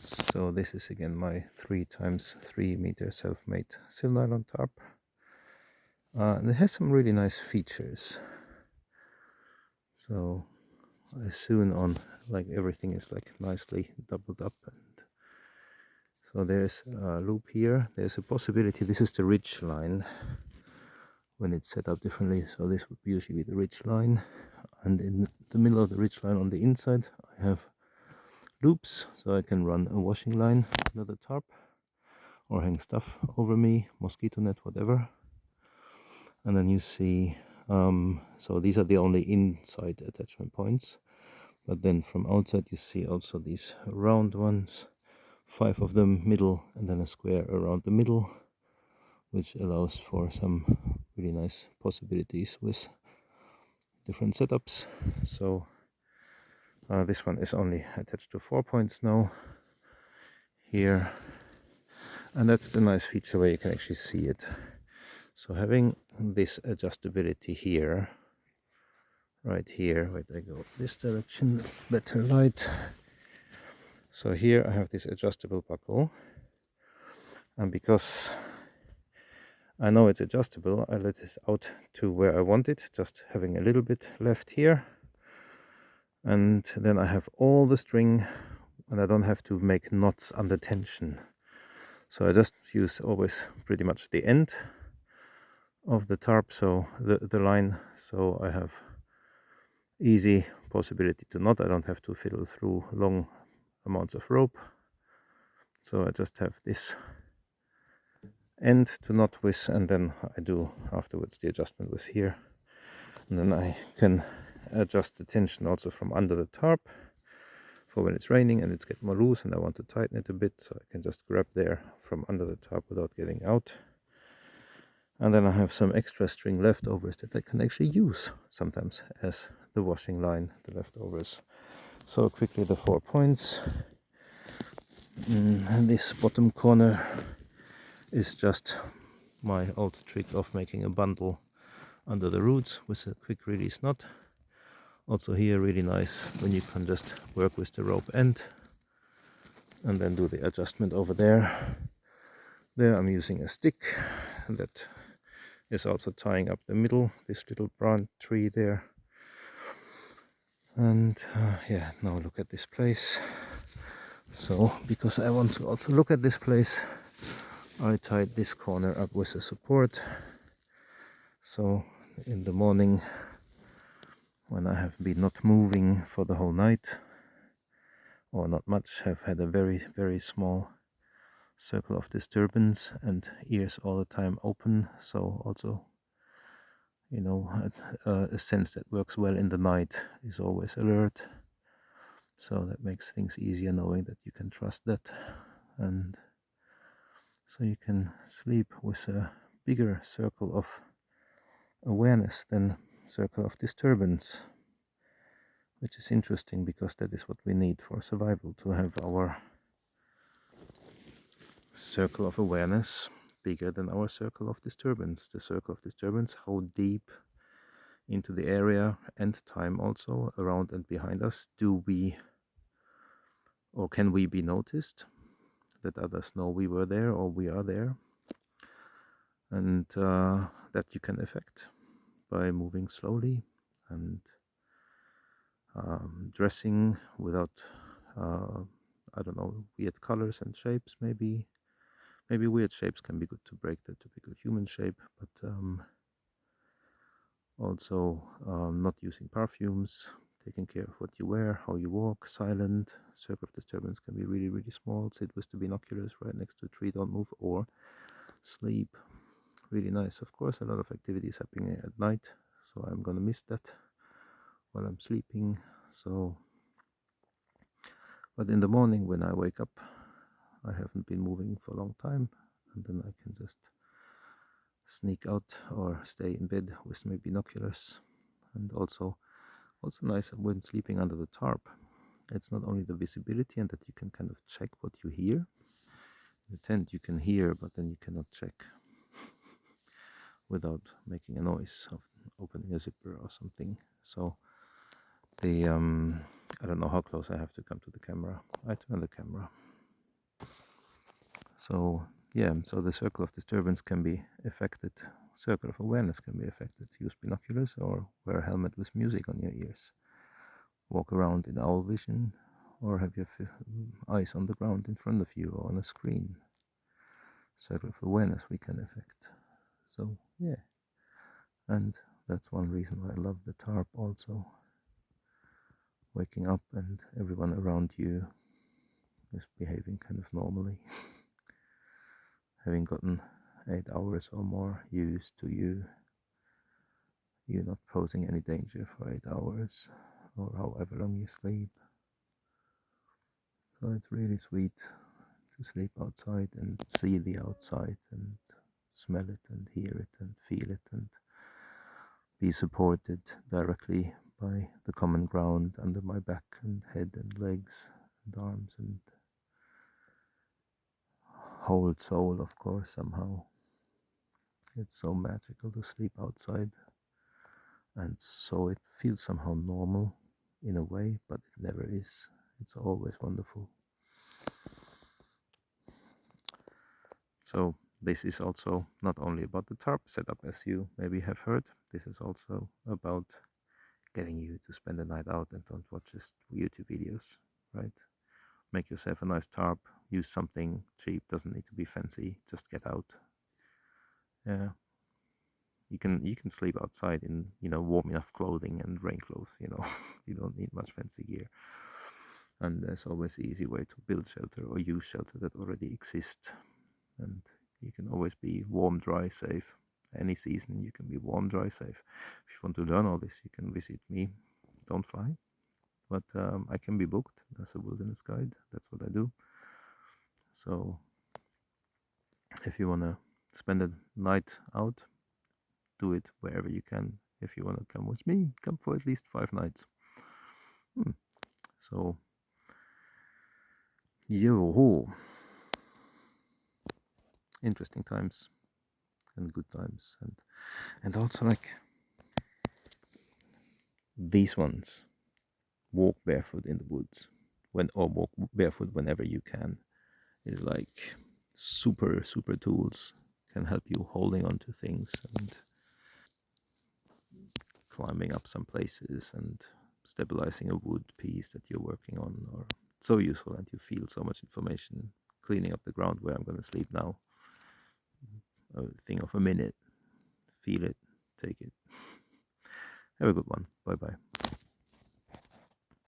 So this is again my 3x3 meter self-made silk nylon tarp. And it has some really nice features. So as soon on, like, everything is like nicely doubled up, and so there's a loop here. There's a possibility this is the ridge line when it's set up differently. So this would usually be the ridge line, and in the middle of the ridge line on the inside I have loops, so I can run a washing line under the tarp or hang stuff over me, mosquito net, whatever. And then you see, so these are the only inside attachment points, but then from outside you see also these round ones, 5 of them, middle, and then a square around the middle, which allows for some really nice possibilities with different setups. So this one is only attached to 4 points now here, and that's the nice feature where you can actually see it. So having this adjustability here, right here, wait, I go this direction, better light. So here I have this adjustable buckle, and because I know it's adjustable, I let it out to where I want it, just having a little bit left here, and then I have all the string, and I don't have to make knots under tension. So I just use always pretty much the end of the tarp, so the line, so I have easy possibility to knot. I don't have to fiddle through long amounts of rope, so I just have this end to knot with, and then I do afterwards the adjustment with here, and then I can adjust the tension also from under the tarp for when it's raining and it's getting more loose and I want to tighten it a bit, so I can just grab there from under the tarp without getting out. And then I have some extra string leftovers that I can actually use sometimes as the washing line, the leftovers. So quickly the 4 points. And this bottom corner is just my old trick of making a bundle under the roots with a quick release knot. Also here really nice when you can just work with the rope end and then do the adjustment over there. There I'm using a stick that is also tying up the middle, this little branch tree there. And yeah, now look at this place. So because I want to also look at this place, I tied this corner up with a support. So in the morning, when I have been not moving for the whole night, or not much, have had a very, very small circle of disturbance and ears all the time open, so also, you know, a sense that works well in the night is always alert. So that makes things easier knowing that you can trust that, and so you can sleep with a bigger circle of awareness than circle of disturbance, which is interesting because that is what we need for survival, to have our circle of awareness bigger than our circle of disturbance. The circle of disturbance, how deep into the area and time also around and behind us do we, or can we be noticed, that others know we were there or we are there, and that you can affect by moving slowly and dressing without I don't know, weird colors and shapes. Maybe weird shapes can be good to break the typical human shape, but also not using perfumes, taking care of what you wear, how you walk, silent. Circle of disturbance can be really, really small. Sit with the binoculars right next to a tree, don't move, or sleep. Really nice. Of course, a lot of activities happening at night, so I'm gonna miss that while I'm sleeping. So, but in the morning when I wake up, I haven't been moving for a long time, and then I can just sneak out or stay in bed with my binoculars. And also nice when sleeping under the tarp, it's not only the visibility and that you can kind of check what you hear. In the tent you can hear, but then you cannot check without making a noise of opening a zipper or something. So the I don't know how close I have to come to the camera. I turn the camera. So yeah, so the circle of disturbance can be affected, circle of awareness can be affected. Use binoculars or wear a helmet with music on your ears. Walk around in owl vision, or have your eyes on the ground in front of you or on a screen. Circle of awareness we can affect. So yeah, and that's one reason why I love the tarp also. Waking up and everyone around you is behaving kind of normally. Having gotten 8 hours or more used to you're not posing any danger for 8 hours or however long you sleep. So it's really sweet to sleep outside and see the outside and smell it and hear it and feel it and be supported directly by the common ground under my back and head and legs and arms and whole soul, of course, somehow. It's so magical to sleep outside, and so it feels somehow normal in a way, but it never is. It's always wonderful. So this is also not only about the tarp setup, as you maybe have heard. This is also about getting you to spend the night out and don't watch just YouTube videos, right? Make yourself a nice tarp. Use something cheap. Doesn't need to be fancy. Just get out. Yeah, you can sleep outside in warm enough clothing and rain clothes. You don't need much fancy gear. And there's always an easy way to build shelter or use shelter that already exists. And you can always be warm, dry, safe. Any season you can be warm, dry, safe. If you want to learn all this, you can visit me. Don't fly, but I can be booked as a wilderness guide. That's what I do. So if you want to spend a night out, do it wherever you can. If you want to come with me, come for at least 5 nights. So, yo, interesting times and good times, and also like these ones. Walk barefoot in the woods, or walk barefoot whenever you can. Is like super tools, can help you holding on to things and climbing up some places and stabilizing a wood piece that you're working on, or so useful, and you feel so much information. Cleaning up the ground where I'm going to sleep now, a thing of a minute. Feel it, take it. Have a good one. Bye bye.